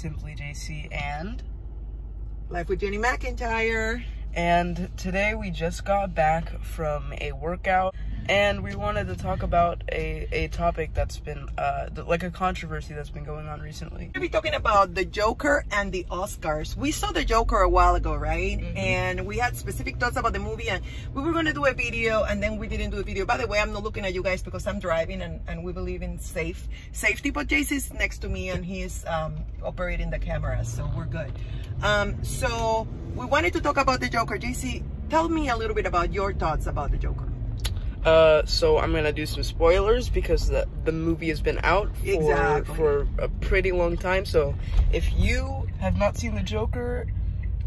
Simply JC and Life with Jenny McIntyre. And today we just got back from a workout and we wanted to talk about a topic that's been like a controversy that's been going on recently. We'll be talking about the Joker and the Oscars. We saw the Joker a while ago, right? And we had specific thoughts about the movie, and we were going to do a video, and then we didn't do a video. By the way, I'm not looking at you guys because I'm driving, and we believe in safety, but JC's next to me and he's operating the camera, so we're good. So we wanted to talk about the Joker. JC, tell me a little bit about your thoughts about the Joker. So I'm gonna do some spoilers because the movie has been out for a pretty long time. So if you have not seen the Joker,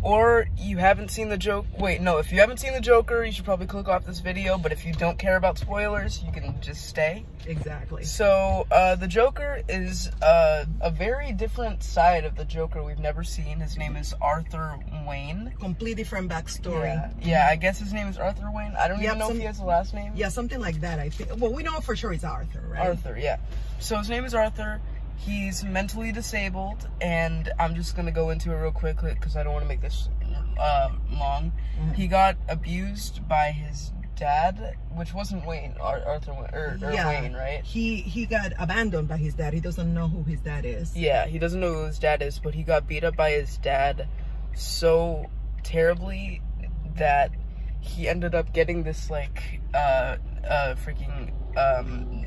or you haven't seen the Joker, if you haven't seen the Joker, you should probably click off this video. But if you don't care about spoilers, you can just stay. Exactly. So the Joker is a very different side of the Joker we've never seen. His name is Arthur Wayne. Completely different backstory. Yeah, I guess his name is Arthur Wayne. I don't even know if he has a last name. Yeah, something like that, I think. Well, we know for sure it's Arthur, right? Arthur, yeah. So his name is Arthur. He's mentally disabled, and I'm just gonna go into it real quick because I don't want to make this long. He got abused by his dad, which wasn't Wayne, Arthur Wayne, or Wayne, right? He got abandoned by his dad. He doesn't know who his dad is. Yeah, he doesn't know who his dad is, but he got beat up by his dad so terribly that he ended up getting this like freaking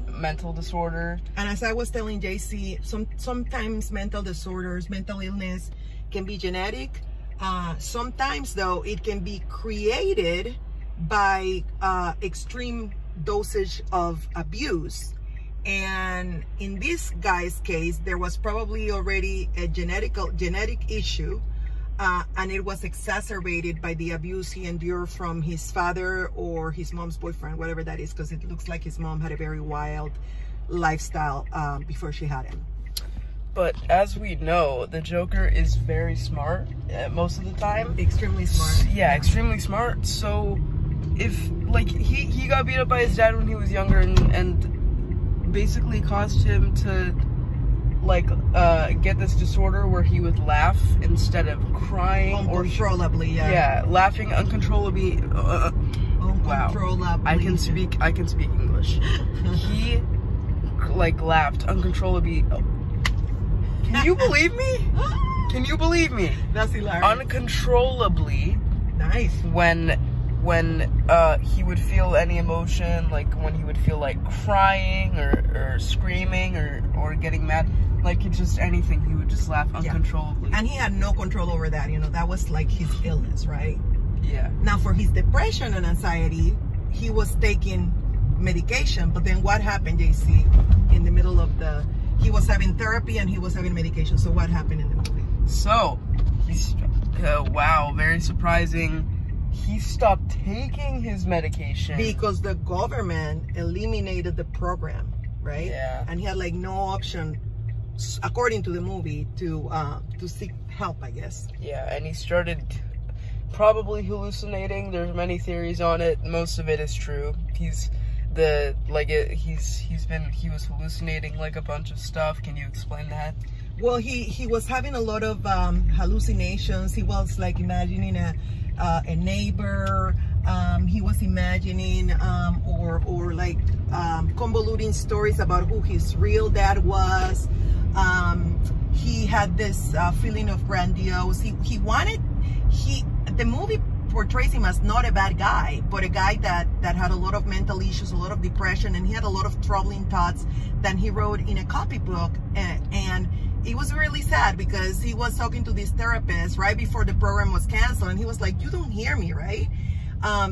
mental disorder. And as I was telling JC, sometimes mental disorders, mental illness can be genetic. Sometimes though it can be created by extreme dosage of abuse. And in this guy's case, there was probably already a genetic issue, and it was exacerbated by the abuse he endured from his father or his mom's boyfriend, whatever that is, because it looks like his mom had a very wild lifestyle before she had him. But as we know, the Joker is very smart most of the time. Extremely smart. Yeah, extremely smart. So if like he got beat up by his dad when he was younger, and basically caused him to like get this disorder where he would laugh instead of crying uncontrollably. Yeah, laughing uncontrollably. Uncontrollably. Wow, I can speak English. He like laughed uncontrollably. Can you believe me? Can you believe me? That's hilarious. Uncontrollably. Nice. When he would feel any emotion, like when he would feel like crying or screaming or getting mad, like it's just anything, he would just laugh uncontrollably. And he had no control over that, you know, that was like his illness, right? Yeah. Now for his depression and anxiety, he was taking medication, but then what happened, JC, in the middle of he was having therapy and he was having medication, so what happened in the movie? So, he's, wow, very surprising. He stopped taking his medication because the government eliminated the program, right? Yeah. And he had like no option, according to the movie, to seek help, I guess. Yeah, and he started probably hallucinating. There's many theories on it. Most of it is true. He was hallucinating like a bunch of stuff. Can you explain that? Well, he was having a lot of hallucinations. He was like imagining a neighbor. He was imagining or like convoluting stories about who his real dad was. He had this feeling of grandiose. The movie portrays him as not a bad guy, but a guy that had a lot of mental issues, a lot of depression, and he had a lot of troubling thoughts that he wrote in a copybook. And it was really sad because he was talking to this therapist right before the program was canceled, and he was like, "You don't hear me, right?"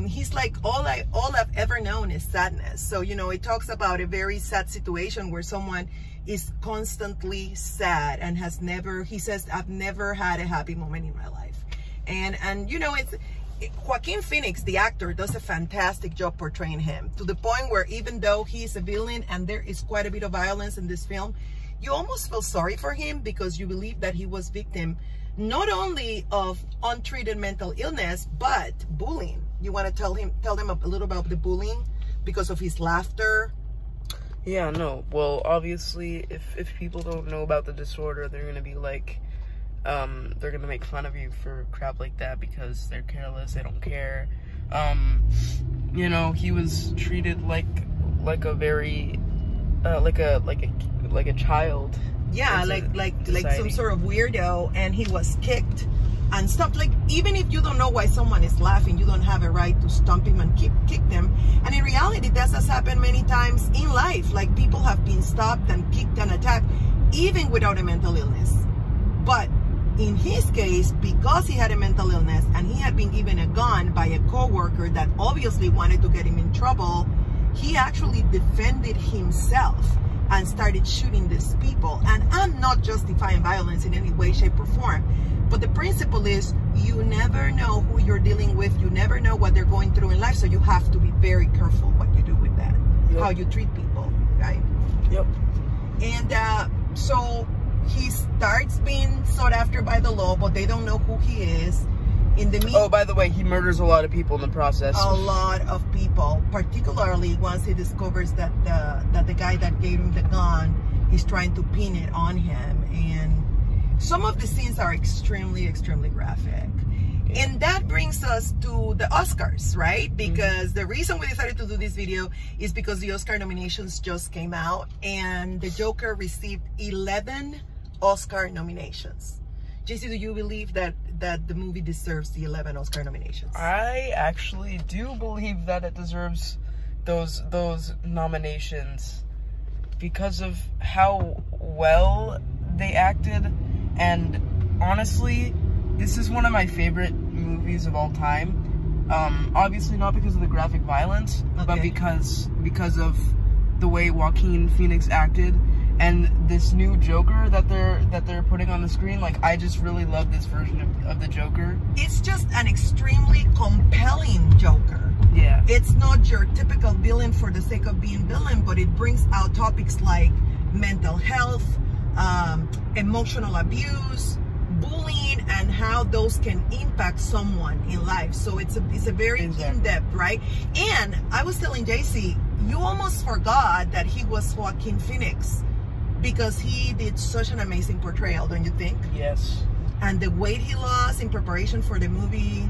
He's like, all I've ever known is sadness. So, you know, it talks about a very sad situation where someone is constantly sad and he says, "I've never had a happy moment in my life." And you know, Joaquin Phoenix, the actor, does a fantastic job portraying him, to the point where even though he's a villain and there is quite a bit of violence in this film, you almost feel sorry for him because you believe that he was victim not only of untreated mental illness, but bullying. You want to tell them a little about the bullying because of his laughter? Yeah, no. Well, obviously, if people don't know about the disorder, they're going to be like, they're gonna make fun of you for crap like that because they're careless, they don't care. You know, he was treated like a very like a child. Yeah, like some sort of weirdo, and he was kicked and stuff. Like, even if you don't know why someone is laughing, you don't have a right to stomp him and kick them. And in reality, that has happened many times in life. Like, people have been stopped and kicked and attacked even without a mental illness. But in his case, because he had a mental illness and he had been given a gun by a coworker that obviously wanted to get him in trouble, he actually defended himself and started shooting these people. And I'm not justifying violence in any way, shape, or form, but the principle is you never know who you're dealing with. You never know what they're going through in life, so you have to be very careful what you do with that. Yep. How you treat people, right? Yep. And so he starts being sought after by the law, but they don't know who he is. In the oh, by the way, he murders a lot of people in the process. A lot of people, particularly once he discovers that the guy that gave him the gun is trying to pin it on him. And some of the scenes are extremely, extremely graphic. And that brings us to the Oscars, right? Because the reason we decided to do this video is because the Oscar nominations just came out, and the Joker received 11 Oscar nominations. JC, do you believe that the movie deserves the 11 Oscar nominations? I actually do believe that it deserves those nominations because of how well they acted. And honestly, this is one of my favorite movies of all time. Obviously not because of the graphic violence, but because of the way Joaquin Phoenix acted. And this new Joker that they're putting on the screen, like, I just really love this version of the Joker. It's just an extremely compelling Joker. Yeah. It's not your typical villain for the sake of being villain, but it brings out topics like mental health, emotional abuse, bullying, and how those can impact someone in life. So it's a very in-depth, right? And I was telling JC, you almost forgot that he was Joaquin Phoenix, because he did such an amazing portrayal, don't you think? Yes. And the weight he lost in preparation for the movie,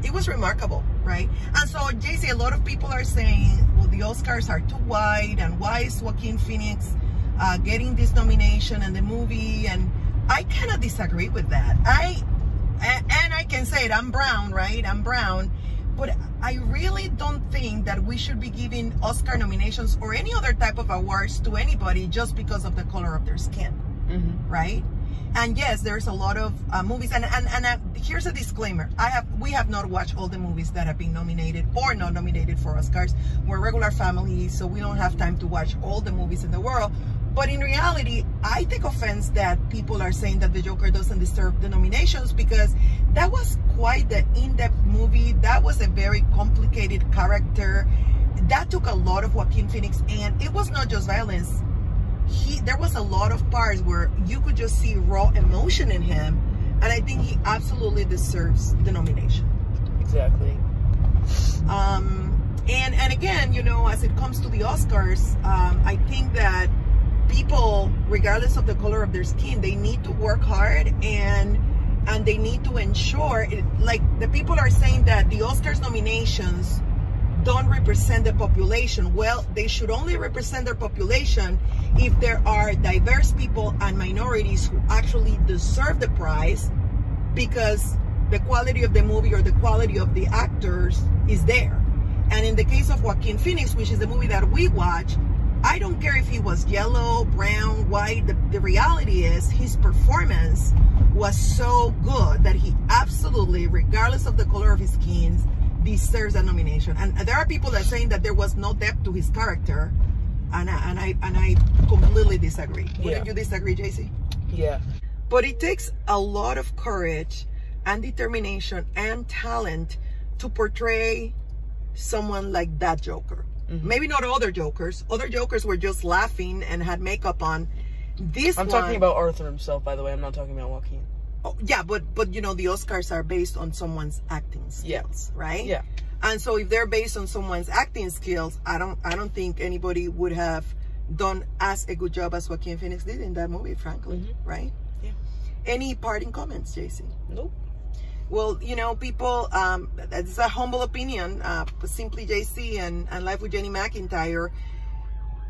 it was remarkable, right? And so, JC, a lot of people are saying, well, the Oscars are too wide, and why is Joaquin Phoenix getting this nomination and the movie? And I kind of disagree with that. And I can say it, I'm brown, right? I'm brown. But I really don't think that we should be giving Oscar nominations or any other type of awards to anybody just because of the color of their skin, right? And yes, there's a lot of movies. And here's a disclaimer: we have not watched all the movies that have been nominated or not nominated for Oscars. We're regular families, so we don't have time to watch all the movies in the world. But in reality, I take offense that people are saying that the Joker doesn't deserve the nominations, because that was quite the in-depth movie. That was a very complicated character. That took a lot of Joaquin Phoenix, and it was not just violence. There was a lot of parts where you could just see raw emotion in him, and I think he absolutely deserves the nomination. Exactly. And again, you know, as it comes to the Oscars, I think that people, regardless of the color of their skin, they need to work hard, and they need to ensure it. Like, the people are saying that the Oscars nominations don't represent the population. Well, they should only represent their population if there are diverse people and minorities who actually deserve the prize, because the quality of the movie or the quality of the actors is there. And in the case of Joaquin Phoenix, which is the movie that we watch, I don't care if he was yellow, brown, white. The reality is his performance was so good that he absolutely, regardless of the color of his skin, deserves a nomination. And there are people that are saying that there was no depth to his character, and I completely disagree. Wouldn't you disagree, JC? Yeah. But it takes a lot of courage and determination and talent to portray someone like that Joker. Maybe not other Jokers. Other Jokers were just laughing and had makeup on. I'm talking about Arthur himself, by the way. I'm not talking about Joaquin. Oh, yeah, but you know, the Oscars are based on someone's acting skills, right? Yeah. And so if they're based on someone's acting skills, I don't think anybody would have done as a good job as Joaquin Phoenix did in that movie, frankly, right? Yeah. Any parting comments, JC? Nope. Well, you know, people, it's a humble opinion, Simply JC and Life with Jenny McIntyre.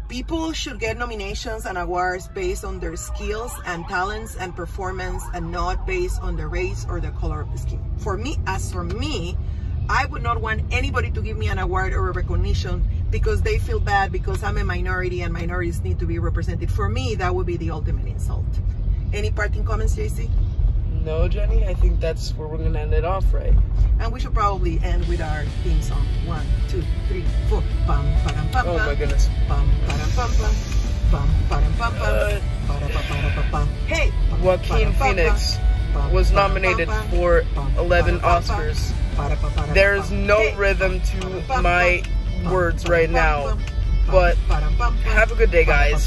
People should get nominations and awards based on their skills and talents and performance, and not based on the race or the color of the skin. For me, I would not want anybody to give me an award or a recognition because they feel bad because I'm a minority and minorities need to be represented. For me, that would be the ultimate insult. Any parting comments, JC? No, Jenny, I think that's where we're gonna end it off, right? And we should probably end with our theme song. 1, 2, 3, 4. Bum, ba-dum, bum, oh my goodness. Bum, ba-dum, bum, bum. Bum, ba-dum, bum, bum. Ba-da-ba-ba-da-ba-bum. Hey! Joaquin Phoenix was nominated for 11 Oscars. There's no rhythm to my words right now. But have a good day, guys.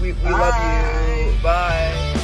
We love you. Bye.